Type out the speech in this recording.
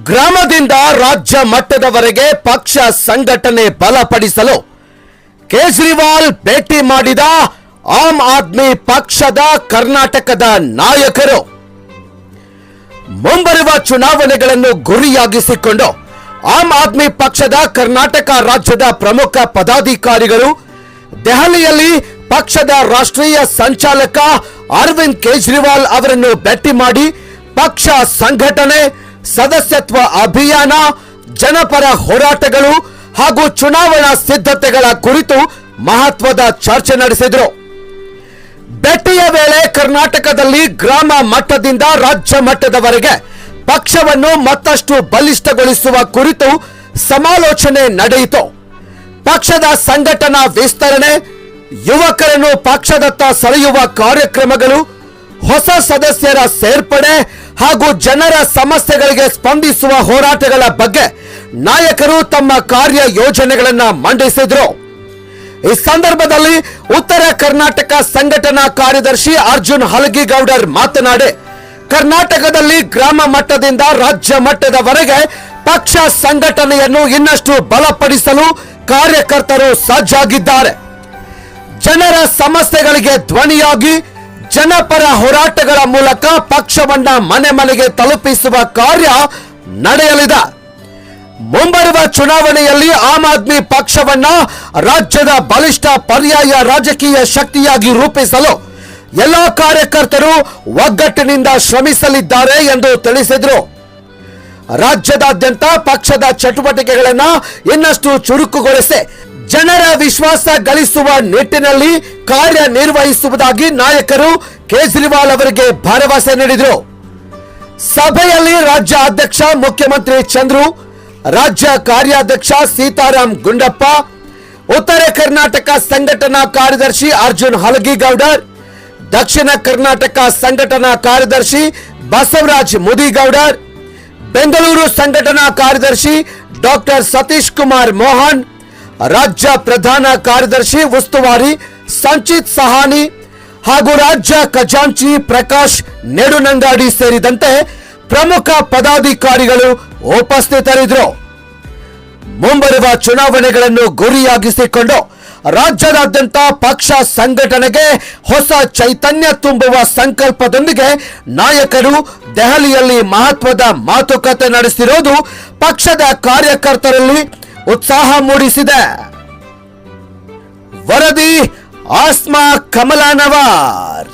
ಗ್ರಾಮದಿಂದ ರಾಜ್ಯ ಮಟ್ಟದವರೆಗೆ ಪಕ್ಷ ಸಂಘಟನೆ ಬಲಪಡಿಸಲು ಕೇಜ್ರಿವಾಲ್ ಭೇಟಿ ಮಾಡಿದ ಆಮ್ ಆದ್ಮಿ ಪಕ್ಷದ ಕರ್ನಾಟಕದ ನಾಯಕರು. ಮುಂಬರುವ ಚುನಾವಣೆಗಳನ್ನು ಗುರಿಯಾಗಿಸಿಕೊಂಡು ಆಮ್ ಆದ್ಮಿ ಪಕ್ಷದ ಕರ್ನಾಟಕ ರಾಜ್ಯದ ಪ್ರಮುಖ ಪದಾಧಿಕಾರಿಗಳು ದೆಹಲಿಯಲ್ಲಿ ಪಕ್ಷದ ರಾಷ್ಟ್ರೀಯ ಸಂಚಾಲಕ ಅರವಿಂದ್ ಕೇಜ್ರಿವಾಲ್ ಅವರನ್ನು ಭೇಟಿ ಮಾಡಿ ಪಕ್ಷ ಸಂಘಟನೆ, ಸದಸ್ಯತ್ವ ಅಭಿಯಾನ, ಜನಪರ ಹೋರಾಟಗಳು ಹಾಗೂ ಚುನಾವಣಾ ಸಿದ್ಧತೆಗಳ ಕುರಿತು ಮಹತ್ವದ ಚರ್ಚೆ ನಡೆಸಿದರು. ಭೇಟಿಯ ವೇಳೆ ಕರ್ನಾಟಕದಲ್ಲಿ ಗ್ರಾಮ ಮಟ್ಟದಿಂದ ರಾಜ್ಯ ಮಟ್ಟದವರೆಗೆ ಪಕ್ಷವನ್ನು ಮತ್ತಷ್ಟು ಬಲಿಷ್ಠಗೊಳಿಸುವ ಕುರಿತು ಸಮಾಲೋಚನೆ ನಡೆಯಿತು. ಪಕ್ಷದ ಸಂಘಟನಾ ವಿಸ್ತರಣೆ, ಯುವಕರನ್ನು ಪಕ್ಷದತ್ತ ಸೆಳೆಯುವ ಕಾರ್ಯಕ್ರಮಗಳು, ಹೊಸ ಸದಸ್ಯರ ಸೇರ್ಪಡೆ ಹಾಗೂ ಜನರ ಸಮಸ್ಯೆಗಳಿಗೆ ಸ್ಪಂದಿಸುವ ಹೋರಾಟಗಳ ಬಗ್ಗೆ ನಾಯಕರು ತಮ್ಮ ಕಾರ್ಯ ಯೋಜನೆಗಳನ್ನು ಮಂಡಿಸಿದರು. ಈ ಸಂದರ್ಭದಲ್ಲಿ ಉತ್ತರ ಕರ್ನಾಟಕ ಸಂಘಟನಾ ಕಾರ್ಯದರ್ಶಿ ಅರ್ಜುನ್ ಹಲಗಿಗೌಡರ್ ಮಾತನಾಡಿ, ಕರ್ನಾಟಕದಲ್ಲಿ ಗ್ರಾಮ ಮಟ್ಟದಿಂದ ರಾಜ್ಯ ಮಟ್ಟದವರೆಗೆ ಪಕ್ಷ ಸಂಘಟನೆಯನ್ನು ಇನ್ನಷ್ಟು ಬಲಪಡಿಸಲು ಕಾರ್ಯಕರ್ತರು ಸಜ್ಜಾಗಿದ್ದಾರೆ. ಜನರ ಸಮಸ್ಯೆಗಳಿಗೆ ಧ್ವನಿಯಾಗಿ ಜನಪರ ಹೋರಾಟಗಳ ಮೂಲಕ ಪಕ್ಷವನ್ನ ಮನೆ ಮನೆಗೆ ತಲುಪಿಸುವ ಕಾರ್ಯ ನಡೆಯಲಿದೆ. ಮುಂಬರುವ ಚುನಾವಣೆಯಲ್ಲಿ ಆಮ್ ಆದ್ಮಿ ಪಕ್ಷವನ್ನ ರಾಜ್ಯದ ಬಲಿಷ್ಠ ಪರ್ಯಾಯ ರಾಜಕೀಯ ಶಕ್ತಿಯಾಗಿ ರೂಪಿಸಲು ಎಲ್ಲ ಕಾರ್ಯಕರ್ತರು ಒಗ್ಗಟ್ಟಿನಿಂದ ಶ್ರಮಿಸಲಿದ್ದಾರೆ ಎಂದು ತಿಳಿಸಿದರು. ರಾಜ್ಯದಾದ್ಯಂತ ಪಕ್ಷದ ಚಟುವಟಿಕೆಗಳನ್ನು ಇನ್ನಷ್ಟು ಚುರುಕುಗೊಳಿಸಿ ಜನರ ವಿಶ್ವಾಸ ಗಳಿಸುವ ನಿಟ್ಟಿನಲ್ಲಿ ಕಾರ್ಯನಿರ್ವಹಿಸುವುದಾಗಿ ನಾಯಕರು ಕೇಜ್ರಿವಾಲ್ ಅವರಿಗೆ ಭರವಸೆ ನೀಡಿದರು. ಸಭೆಯಲ್ಲಿ ರಾಜ್ಯ ಅಧ್ಯಕ್ಷ ಮುಖ್ಯಮಂತ್ರಿ ಚಂದ್ರು, ರಾಜ್ಯ ಕಾರ್ಯಾಧ್ಯಕ್ಷ ಸೀತಾರಾಮ್ ಗುಂಡಪ್ಪ, ಉತ್ತರ ಕರ್ನಾಟಕ ಸಂಘಟನಾ ಕಾರ್ಯದರ್ಶಿ ಅರ್ಜುನ್ ಹಲಗಿಗೌಡರ್, ದಕ್ಷಿಣ ಕರ್ನಾಟಕ ಸಂಘಟನಾ ಕಾರ್ಯದರ್ಶಿ ಬಸವರಾಜ್ ಮುದಿಗೌಡರ್, ಬೆಂಗಳೂರು ಸಂಘಟನಾ ಕಾರ್ಯದರ್ಶಿ ಡಾಕ್ಟರ್ ಸತೀಶ್ ಕುಮಾರ್ ಮೋಹನ್, ರಾಜ್ಯ ಪ್ರಧಾನ ಕಾರ್ಯದರ್ಶಿ ಉಸ್ತುವಾರಿ ಸಂಚಿತ್ ಸಹಾನಿ ಹಾಗೂ ರಾಜ್ಯ ಖಜಾಂಚಿ ಪ್ರಕಾಶ್ ನೆಡುನಂಗಾಡಿ ಸೇರಿದಂತೆ ಪ್ರಮುಖ ಪದಾಧಿಕಾರಿಗಳು ಉಪಸ್ಥಿತರಿದ್ದರು. ಮುಂಬರುವ ಚುನಾವಣೆಗಳನ್ನು ಗುರಿಯಾಗಿಸಿಕೊಂಡು ರಾಜ್ಯದಾದ್ಯಂತ ಪಕ್ಷ ಸಂಘಟನೆಗೆ ಹೊಸ ಚೈತನ್ಯ ತುಂಬುವ ಸಂಕಲ್ಪದೊಂದಿಗೆ ನಾಯಕರು ದೆಹಲಿಯಲ್ಲಿ ಮಹತ್ವದ ಮಾತುಕತೆ ನಡೆಸಿರುವುದು ಪಕ್ಷದ ಕಾರ್ಯಕರ್ತರಲ್ಲಿ ಉತ್ಸಾಹ ಮೂಡಿಸಿದೆ. ವರದಿ ಆಸ್ಮಾ ಕಮಲಾನವರ್.